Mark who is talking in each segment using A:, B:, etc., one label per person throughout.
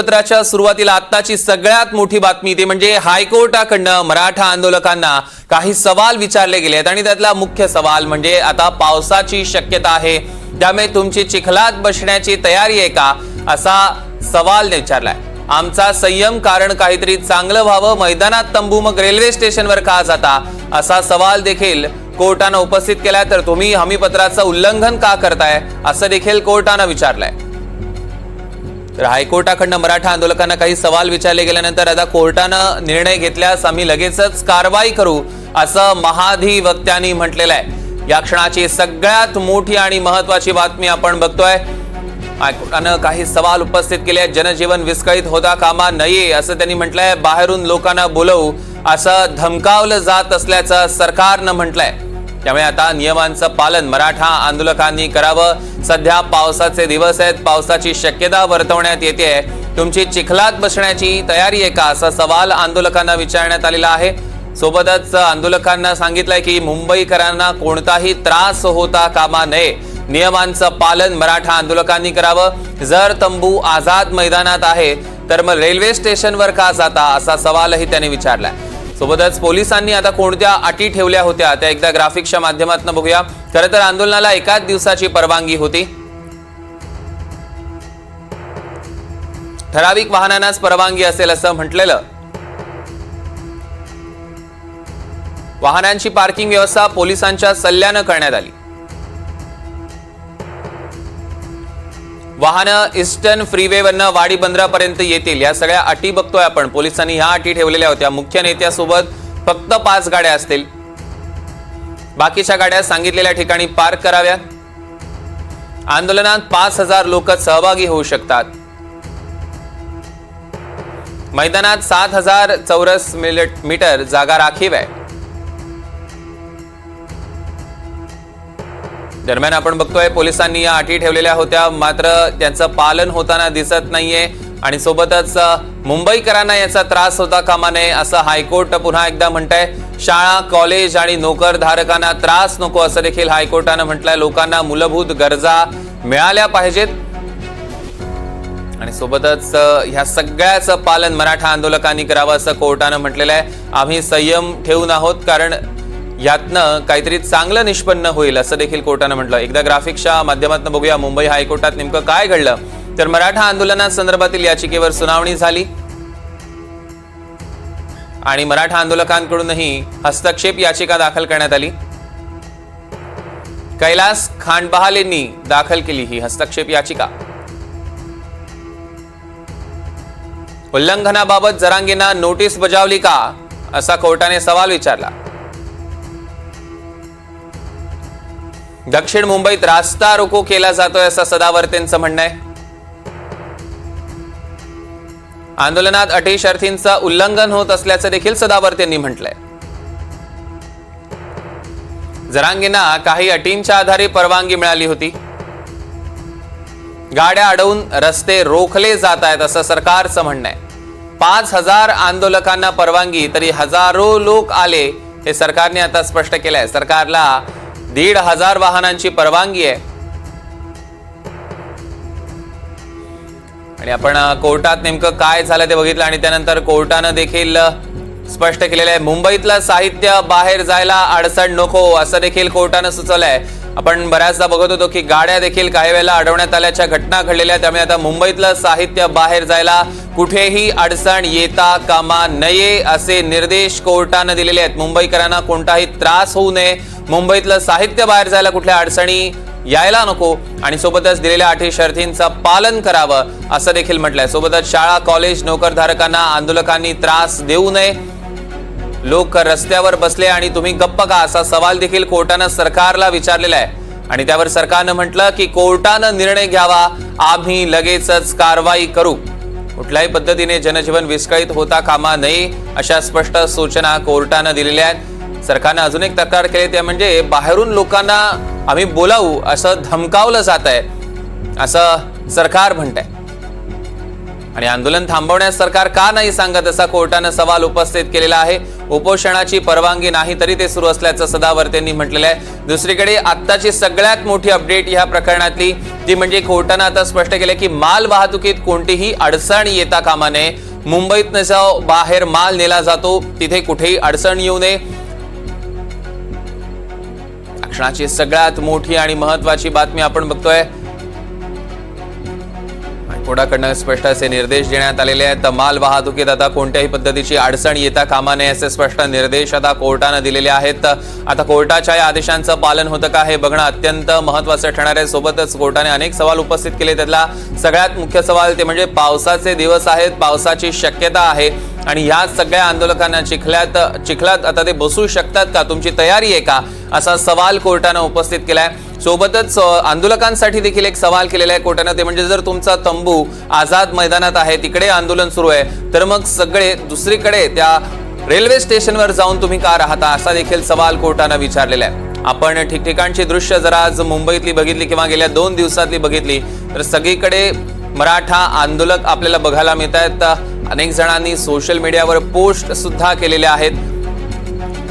A: पत्राच्या सुरुवातीला आत्ताची सगळ्यात मोठी बातमी ती म्हणजे हायकोर्टाकडनं मराठा आंदोलकांना काही सवाल विचारले गेले आहेत आणि त्यातला मुख्य सवाल म्हणजे आता पावसाची शक्यता आहे, त्यामुळे तुमची चिखलात बसण्याची तयारी आहे का, असा सवाल विचारलाय। आमचा संयम, कारण काहीतरी चांगलं व्हावं, मैदानात तंबू मग रेल्वे स्टेशनवर का जाता, असा सवाल देखील कोर्टानं उपस्थित केलाय। तर तुम्ही हमीपत्राचं उल्लंघन का करताय, असं देखील कोर्टानं विचारलंय। तर हायकोर्टाकडनं मराठा आंदोलकांना काही सवाल विचारले गेल्यानंतर आता कोर्टानं निर्णय घेतल्यास आम्ही लगेचच कारवाई करू, असं महाधिवक्त्यांनी म्हटलेलं आहे। या क्षणाची सगळ्यात मोठी आणि महत्त्वाची बातमी आपण बघतोय। हायकोर्टानं काही सवाल उपस्थित केले आहेत। जनजीवन विस्कळीत होता कामा नये, असं त्यांनी म्हटलंय। बाहेरून लोकांना बोलवू असं धमकावलं जात असल्याचं सरकारनं म्हटलंय। त्यामुळे आता नियमांचं पालन मराठा आंदोलकांनी करावं। सध्या पावसाचे दिवस आहेत, पावसाची शक्यता वर्तवण्यात येते, तुमची चिखलात बसण्याची तयारी आहे का, असा सवाल आंदोलकांना विचारण्यात आलेला आहे। सोबतच आंदोलकांना सांगितलंय की मुंबईकरांना कोणताही त्रास होता कामा नये, नियमांचं पालन मराठा आंदोलकांनी करावं। जर तंबू आझाद मैदानात आहे तर मग रेल्वे स्टेशनवर का जाता, असा सवालही त्यांनी विचारलाय। सोबतच पोलिसांनी आता कोणत्या अटी ठेवल्या होत्या त्या एकदा ग्राफिक्सच्या माध्यमातून बघूया। खरं तर आंदोलनाला एकाच दिवसाची परवानगी होती, ठराविक वाहनांनाच परवानगी असेल असं म्हटलेलं। वाहनांची पार्किंग व्यवस्था पोलिसांच्या सल्ल्यानं करण्यात आली। वाहनं ईस्टर्न फ्रीवेवरनं वाडी बंदरापर्यंत येतील, या सगळ्या अटी बघतोय आपण। पोलिसांनी ह्या अटी ठेवलेल्या होत्या। मुख्य नेत्यासोबत फक्त 5 गाड्या असतील, बाकीच्या गाड्या सांगितलेल्या ठिकाणी पार्क कराव्यात। आंदोलनात 5000 लोक सहभागी होऊ शकतात। मैदानात 7000 चौरस मीटर जागा राखीव आहे। दरम्यान आपण बघतोय पोलिसांनी या अटी ठेवलेल्या होत्या, मात्र त्यांचं पालन होताना दिसत नाहीये आणि सोबतच मुंबईकरांना याचा त्रास होता कामा नये, असं हायकोर्ट पुन्हा एकदा म्हणतंय। शाळा, कॉलेज आणि नोकरधारकांना त्रास नको, असं देखील हायकोर्टानं म्हटलंय। लोकांना मूलभूत गरजा मिळाल्या पाहिजेत आणि सोबतच ह्या सगळ्याचं पालन मराठा आंदोलकांनी करावं, असं कोर्टानं म्हटलेलं आहे। आम्ही संयम ठेवून आहोत, कारण यातनं काहीतरी चांगलं निष्पन्न होईल, असं देखील कोर्टानं म्हटलं। एकदा ग्राफिक्सच्या माध्यमातून बघूया मुंबई हायकोर्टात नेमकं काय घडलं। तर मराठा आंदोलनासंदर्भातील याचिकेवर सुनावणी झाली आणि मराठा आंदोलकांकडूनही हस्तक्षेप याचिका दाखल करण्यात आली। कैलास खांडबहालेंनी दाखल केली ही हस्तक्षेप याचिका। उल्लंघनाबाबत जरांगेंना नोटीस बजावली का, असा कोर्टाने सवाल विचारला। दक्षिण मुंबईत रास्ता रोको केला जातोय, असं सदावर्तेंचं म्हणणं आहे। आंदोलनात अटी शर्थींचं उल्लंघन होत असल्याचं देखील सदावर्तेंनी म्हटलंय। जरांगेंना काही अटींच्या आधारे परवानगी मिळाली होती। गाड्या अडवून रस्ते रोखले जात आहेत, असं सरकारचं म्हणणं आहे। 5000 आंदोलकांना परवानगी, तरी हजारो लोक आले, हे सरकारने आता स्पष्ट केलंय। सरकारला 1500 वाहनांची परवानगी आहे आणि आपण कोर्टात नेमकं काय झालं ते बघितलं आणि त्यानंतर कोर्टानं देखील स्पष्ट केलेलं आहे। मुंबईतलं साहित्य बाहेर जायला अडचण नको, असं देखील कोर्टानं सुचवलंय। आपण बऱ्याचदा बघत होतो की गाड्या देखील काही वेळेला अडवण्यात आल्याच्या घटना घडलेल्या, त्यामुळे आता मुंबईतलं साहित्य बाहेर जायला कुठेही अडचण येता कामा नये, असे निर्देश कोर्टानं दिलेले आहेत। मुंबईकरांना कोणताही त्रास होऊ नये, मुंबईतलं साहित्य बाहेर जायला कुठल्या अडचणी यायला नको आणि सोबतच दिलेल्या अटी शर्थींचं पालन करावं, असं देखील म्हटलंय। सोबतच शाळा, कॉलेज, नोकरधारकांना आंदोलकांनी त्रास देऊ नये, लोक रस्त्यावर बसले आणि तुम्ही गप्प का, असा सवाल देखील कोर्टानं सरकारला विचारलेला आहे आणि त्यावर सरकारनं म्हटलं की कोर्टानं निर्णय घ्यावा, आम्ही लगेचच कारवाई करू। कुठल्याही पद्धतीने जनजीवन विस्कळीत होता कामा नये, अशा स्पष्ट सूचना कोर्टानं दिलेल्या आहेत। सरकारनं अजून एक तक्रार केली, ते म्हणजे बाहेरून लोकांना आम्ही बोलावू असं धमकावलं जात आहे, असं सरकार म्हणतंय आणि आंदोलन थांबवण्यास सरकार का नाही सांगत, असा कोर्टानं सवाल उपस्थित केलेला आहे। उपोषणाची परवानगी नाही तरी ते सुरू असल्याचं सदावर्तेंनी म्हटलेलं आहे। दुसरीकडे आत्ताची सगळ्यात मोठी अपडेट या प्रकरणातली ती म्हणजे कोर्टानं आता स्पष्ट केलं की माल वाहतुकीत कोणतीही अडचण येता कामा नये। मुंबईत नसाव बाहेर माल नेला जातो तिथे कुठेही अडचण येऊ नये। क्षणाची सगळ्यात मोठी आणि महत्वाची बातमी आपण बघतोय। कोर्टाकडून स्पष्ट असे निर्देश देण्यात आलेले आहेत। माल वाहतुकीत आता कोणत्याही पद्धतीची अडचण येता कामा नये असे स्पष्ट निर्देश आता कोर्टाने दिलेले आहेत। आता कोर्टाच्या या आदेशांचं पालन होतं का हे बघणं अत्यंत महत्त्वाचं ठरणार आहे। सोबतच कोर्टाने अनेक सवाल उपस्थित केले, त्यातला सगळ्यात मुख्य सवाल ते म्हणजे पावसाचे दिवस आहेत, पावसाची शक्यता आहे आणि ह्या सगळ्या आंदोलकांना चिखलात आता ते बसू शकतात का, तुमची तयारी आहे का, असा सवाल कोर्टाने उपस्थित केलाय। सोबतच आंदोलकांसाठी देखील एक सवाल केलेला आहे कोर्टाने, ते म्हणजे जर तुमचा तंबू आझाद मैदानात आहे तिकडे आंदोलन सुरू आहे तर मग सगळे दुसरीकडे त्या रेल्वे स्टेशनवर जाऊन तुम्ही का राहता, असा देखील सवाल कोर्टाने विचारलेला आहे। आपण ठिकठिकाणची दृश्य जर आज मुंबईतली बघितली किंवा गेल्या 2 दिवसातली बघितली तर सगळीकडे मराठा आंदोलक आपल्याला बघायला मिळत आहेत। अनेक जणांनी सोशल मीडियावर पोस्ट सुद्धा केलेल्या आहेत।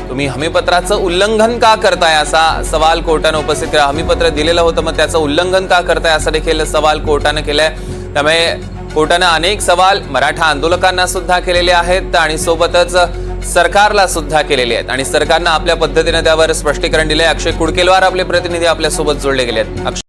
A: तुम्ही हमीपत्राचं उल्लंघन का करताय असा सवाल कोर्टाने उपस्थित केला। हमीपत्र दिलेलं होतं मग त्याचं उल्लंघन का करताय असा देखील सवाल कोर्टाने केलाय। त्यामुळे कोर्टाने अनेक सवाल मराठा आंदोलकांना सुद्धा केलेले आहेत आणि सोबतच सरकारला सुद्धा केलेले आहेत आणि सरकारनं आपल्या पद्धतीने त्यावर स्पष्टीकरण दिले। अक्षय कुडकेलवार आपले प्रतिनिधी आपल्या सोबत जोडले गेले आहेत।